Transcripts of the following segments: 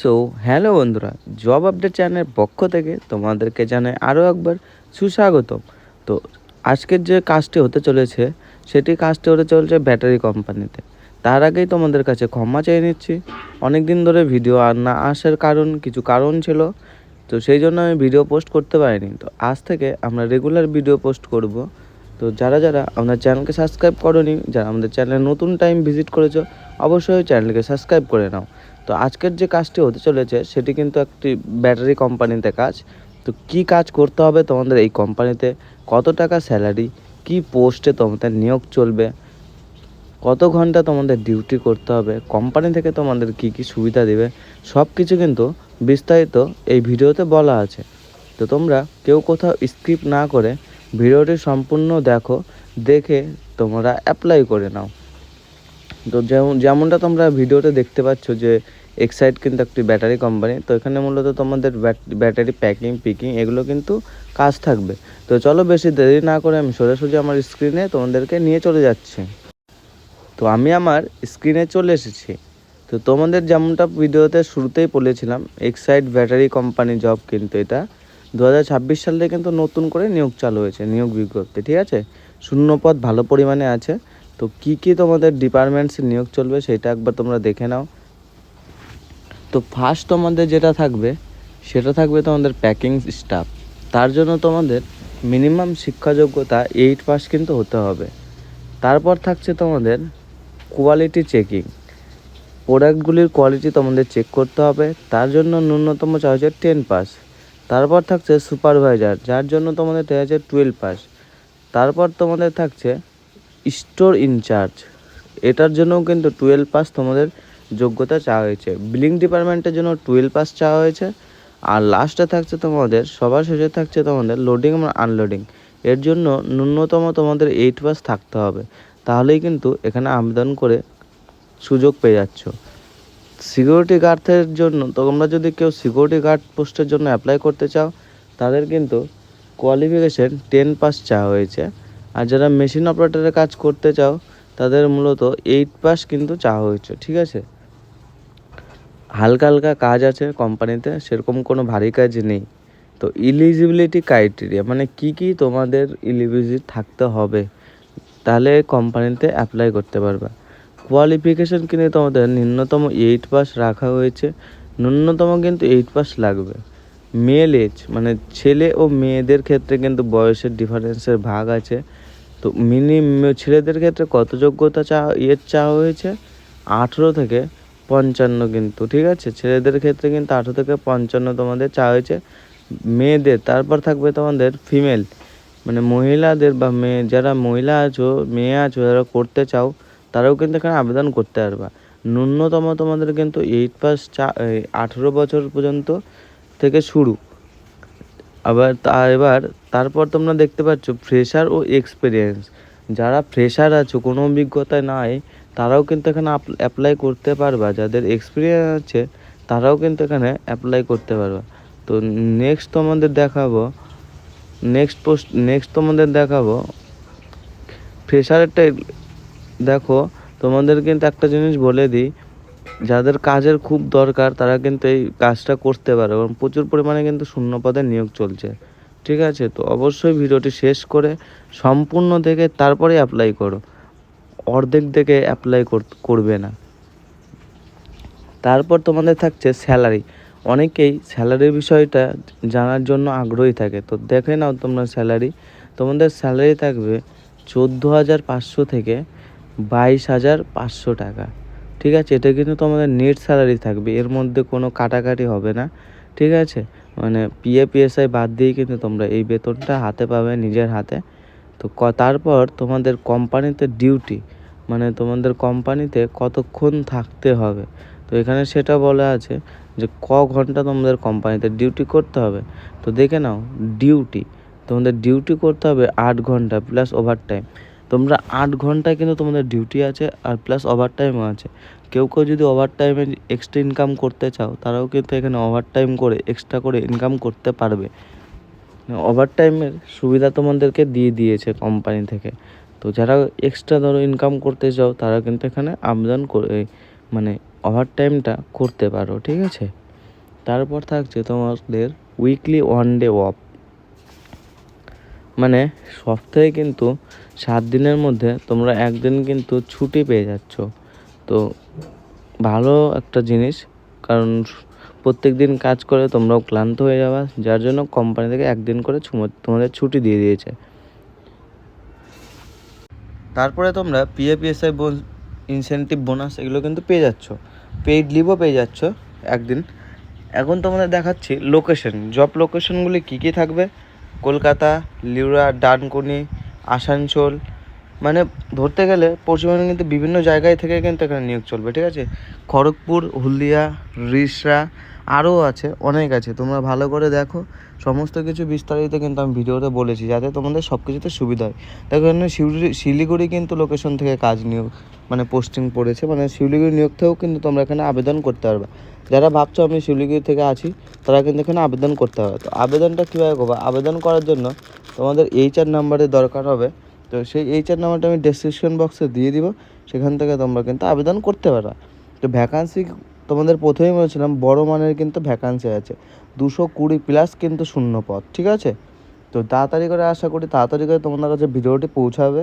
So hello বন্ধুরা, job update চ্যানেলের পক্ষ থেকে তোমাদেরকে জানাই আরও একবার সুস্বাগতম। তো আজকের যে কাজটি হতে চলেছে কাজটি হতে চলেছে ব্যাটারি কোম্পানিতে। তার আগেই তোমাদের কাছে ক্ষমা চেয়ে নিচ্ছি, অনেক দিন ধরে ভিডিও আর না আসার কিছু কারণ ছিল, তো সেই জন্য আমি ভিডিও পোস্ট করতে পারিনি। তো আজ থেকে আমরা রেগুলার ভিডিও পোস্ট করব। তো যারা যারা আমাদের চ্যানেলকে সাবস্ক্রাইব করোনি, যারা আমাদের চ্যানেলে নতুন টাইম ভিজিট করেছো, অবশ্যই চ্যানেলকে সাবস্ক্রাইব করে নাও। তো আজকের যে কাজটি হতে চলেছে সেটি কিন্তু একটি ব্যাটারি কোম্পানিতে কাজ। তো কি কাজ করতে হবে তোমাদের এই কোম্পানিতে, কত টাকা স্যালারি, কি পোস্টে তোমাদের নিয়োগ চলবে, কত ঘন্টা তোমাদের ডিউটি করতে হবে, কোম্পানি থেকে তোমাদের কি কি সুবিধা দেবে, সব কিছু কিন্তু বিস্তারিত এই ভিডিওতে বলা আছে। তো তোমরা কেউ কোথাও স্কিপ না করে ভিডিওটি সম্পূর্ণ দেখে তোমরা অ্যাপ্লাই করে নাও। তো যেমনটা তোমরা ভিডিওতে দেখতে পাচ্ছ যে এক্সাইড কিন্তু একটি ব্যাটারি কোম্পানি। তো এখানে মূলত তোমাদের ব্যাটারি পিকিং এগুলো কিন্তু কাজ থাকবে। তো চলো বেশি দেরি না করে আমি সোজাসুজি আমার স্ক্রিনে তোমাদেরকে নিয়ে চলে যাচ্ছি। তো আমি আমার স্ক্রিনে চলে এসেছি। তো তোমাদের যেমনটা ভিডিওতে শুরুতেই বলেছিলাম, এক্সাইড ব্যাটারি কোম্পানি জব কিন্তু এটা 2026 সালে কিন্তু নতুন করে নিয়োগ চালু হয়েছে, নিয়োগ বিজ্ঞপ্তি, ঠিক আছে। শূন্যপদ ভালো পরিমাণে আছে। তো কি কি তোমাদের ডিপার্টমেন্টসে নিয়োগ চলবে সেটা একবার তোমরা দেখে নাও। তো ফার্স্ট তোমাদের যেটা থাকবে সেটা থাকবে তোমাদের প্যাকিং স্টাফ। তার জন্য তোমাদের মিনিমাম শিক্ষাযোগ্যতা 8 পাস কিন্তু হতে হবে। তারপর থাকছে তোমাদের কোয়ালিটি চেকিং, প্রোডাক্টগুলির কোয়ালিটি তোমাদের চেক করতে হবে, তার জন্য ন্যূনতম চাওয়া হচ্ছে 10 পাস। তারপর থাকছে সুপারভাইজার, যার জন্য তোমাদের চাওয়া হচ্ছে 12 পাস। তারপর তোমাদের থাকছে স্টোর ইনচার্জ, এটার জন্যও কিন্তু 12 পাস তোমাদের যোগ্যতা চাওয়া হয়েছে। বিলিং ডিপার্টমেন্টের জন্য 12 পাস চাওয়া হয়েছে। আর লাস্টে থাকছে তোমাদের, সবার শেষে থাকছে তোমাদের লোডিং এবং আনলোডিং, এর জন্য ন্যূনতম তোমাদের 8 পাস থাকতে হবে। তাহলেই কিন্তু এখানে আবেদন করে সুযোগ পেয়ে যাচ্ছ। সিকিউরিটি গার্ডের জন্য, তোমরা যদি কেউ সিকিউরিটি গার্ড পোস্টের জন্য অ্যাপ্লাই করতে চাও, তাদের কিন্তু কোয়ালিফিকেশন 10 পাস চাওয়া হয়েছে। আর যারা মেশিন অপারেটরের কাজ করতে চাও তাদের মূলত 8 পাস কিন্তু চাওয়া হয়েছে, ঠিক আছে। হালকা হালকা কাজ আছে কোম্পানিতে, সেরকম কোনো ভারী কাজ নেই। তো ইলিজিবিলিটি ক্রাইটেরিয়া মানে কি কি তোমাদের ইলিজিবিলিটি থাকতে হবে, তাহলে কোম্পানিতে অ্যাপ্লাই করতে পারবা। কোয়ালিফিকেশন কিন্তু তোমাদের ন্যূনতম 8 পাস রাখা হয়েছে, ন্যূনতম কিন্তু 8 পাস লাগবে। মেল এজ মানে ছেলে ও মেয়েদের ক্ষেত্রে কিন্তু বয়সের ডিফারেন্সের ভাগ আছে। তো ছেলেদের ক্ষেত্রে কত যোগ্যতা চাওয়া হয়েছে, 18 থেকে 55 কিন্তু, ঠিক আছে। ছেলেদের ক্ষেত্রে কিন্তু 18 থেকে 55 তোমাদের চাওয়া হয়েছে। মেয়েদের তারপর থাকবে তোমাদের ফিমেল মানে মহিলাদের বা যারা মহিলা আছো, মেয়ে আছো, যারা করতে চাও তারাও কিন্তু এখানে আবেদন করতে পারবা। ন্যূনতম তোমাদের কিন্তু 8 পাস 18 বছর পর্যন্ত থেকে শুরু। তারপর তোমরা দেখতে পাচ্ছ ফ্রেশার ও এক্সপিরিয়েন্স, যারা ফ্রেশার আছো কোনো অভিজ্ঞতা নাই তারাও কিন্তু এখানে অ্যাপ্লাই করতে পারবা। যাদের এক্সপিরিয়েন্স আছে তারাও কিন্তু এখানে অ্যাপ্লাই করতে পারবা। তো নেক্সট তোমাদের দেখাবো ফ্রেশারেরটা। দেখো, তোমাদের কিন্তু একটা জিনিস বলে দিই, যাদের কাজের খুব দরকার তারা কিন্তু এই কাজটা করতে পারে, এবং প্রচুর পরিমাণে কিন্তু শূন্য পদে নিয়োগ চলছে, ঠিক আছে। তো অবশ্যই ভিডিওটি শেষ করে সম্পূর্ণ দেখে তারপরে অ্যাপ্লাই করো, অর্ধেক দেখে অ্যাপ্লাই করবে না। তারপর তোমাদের থাকছে স্যালারি। অনেকেই স্যালারির বিষয়টা জানার জন্য আগ্রহী থাকে। তো দেখে নাও তোমরা স্যালারি, তোমাদের স্যালারি থাকবে 14,500 থেকে 22,500 টাকা, ঠিক আছে। এটা কিন্তু তোমাদের নেট স্যালারি থাকবে, এর মধ্যে কোনো কাটাকাটি হবে না, ঠিক আছে। মানে PF PSI বাদ দিয়েই কিন্তু তোমরা এই বেতনটা হাতে পাবে নিজের হাতে। তো তারপর তোমাদের কোম্পানিতে ডিউটি মানে তোমাদের কোম্পানিতে কতক্ষণ থাকতে হবে, তো এখানে সেটা বলা আছে যে ঘন্টা তোমাদের কোম্পানিতে ডিউটি করতে হবে। তো দেখে নাও, তোমাদের ডিউটি করতে হবে 8 ঘন্টা প্লাস ওভারটাইম। তোমরা 8 ঘন্টায় কিন্তু তোমাদের ডিউটি আছে আর প্লাস ওভারটাইমও আছে। কেউ যদি ওভারটাইমে এক্সট্রা ইনকাম করতে চাও তারাও কিন্তু এখানে ওভারটাইম করে এক্সট্রা করে ইনকাম করতে পারবে। ওভারটাইমের সুবিধা তোমাদেরকে দিয়েছে কোম্পানি থেকে। তো যারা এক্সট্রা ইনকাম করতে চাও তারা কিন্তু এখানে আবেদন করে মানে ওভারটাইমটা করতে পারো, ঠিক আছে। তারপর থাকছে তোমাদের উইকলি 1 ডে অফ, মানে সপ্তাহে কিন্তু 7 দিনের মধ্যে তোমরা একদিন কিন্তু ছুটি পেয়ে যাচ্ছ। তো ভালো একটা জিনিস, কারণ প্রত্যেক দিন কাজ করে তোমরাও ক্লান্ত হয়ে যাবে, যার জন্য কোম্পানি থেকে একদিন করে তোমাদের ছুটি দিয়ে দিয়েছে। তারপরে তোমরা পিএফএসআই ইনসেন্টিভ বোনাস এগুলো কিন্তু পেয়ে যাচ্ছ, পেইড লিভও পেয়ে যাচ্ছ একদিন। এখন তোমাদের দেখাচ্ছি লোকেশন, জব লোকেশনগুলি কী কী থাকবে। কলকাতা, লিউড়া, ডানকুনি, আসানসোল, মানে ধরতে গেলে পশ্চিমবঙ্গে কিন্তু বিভিন্ন জায়গায় থেকে কিন্তু এখানে নিয়োগ চলবে, ঠিক আছে। খড়গপুর, হলদিয়া, রিষড়া, আরও আছে, অনেক আছে। তোমরা ভালো করে দেখো, সমস্ত কিছু বিস্তারিত কিন্তু আমি ভিডিওতে বলেছি, যাতে তোমাদের সব কিছুতে সুবিধা হয়। তার কারণে শিলিগুড়ি কিন্তু লোকেশন থেকে কাজ নিয়োগ মানে পোস্টিং পড়েছে, মানে শিলিগুড়ি নিয়োগ থেকেও কিন্তু তোমরা এখানে আবেদন করতে পারবে। যারা ভাবছো আমি শিলিগুড়ি থেকে আছি, তারা কিন্তু এখানে আবেদন করতে হবে। তো আবেদনটা কীভাবে করবো? আবেদন করার জন্য তোমাদের HR নাম্বারের দরকার হবে। তো সেই HR নাম্বারটা আমি ডেসক্রিপশন বক্সে দিয়ে দিব, সেখান থেকে তোমরা কিন্তু আবেদন করতে পারো। তো ভ্যাকান্সি তোমাদের প্রথমেই বলেছিলাম, বড় মানের কিন্তু ভ্যাকান্সি আছে, 220+ কিন্তু শূন্য পদ, ঠিক আছে। তো তাড়াতাড়ি করে, আশা করি তাড়াতাড়ি করে তোমাদের কাছে ভিডিওটি পৌঁছাবে,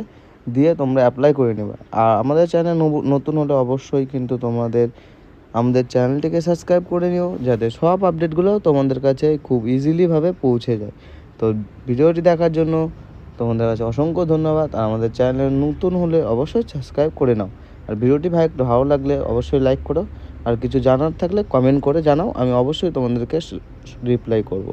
দিয়ে তোমরা অ্যাপ্লাই করে নেবে। আর আমাদের চ্যানেল নতুন হলে অবশ্যই কিন্তু আমাদের চ্যানেলটিকে সাবস্ক্রাইব করে নিও, যাতে সব আপডেটগুলো তোমাদের কাছে খুব ইজিলিভাবে পৌঁছে যায়। তো ভিডিওটি দেখার জন্য তোমাদের কাছে অসংখ্য ধন্যবাদ। আর আমাদের চ্যানেল নতুন হলে অবশ্যই সাবস্ক্রাইব করে নাও। আর ভিডিওটি ভালো লাগলে অবশ্যই লাইক করো। আর কিছু জানার থাকলে কমেন্ট করে জানাও, আমি অবশ্যই তোমাদেরকে রিপ্লাই করব।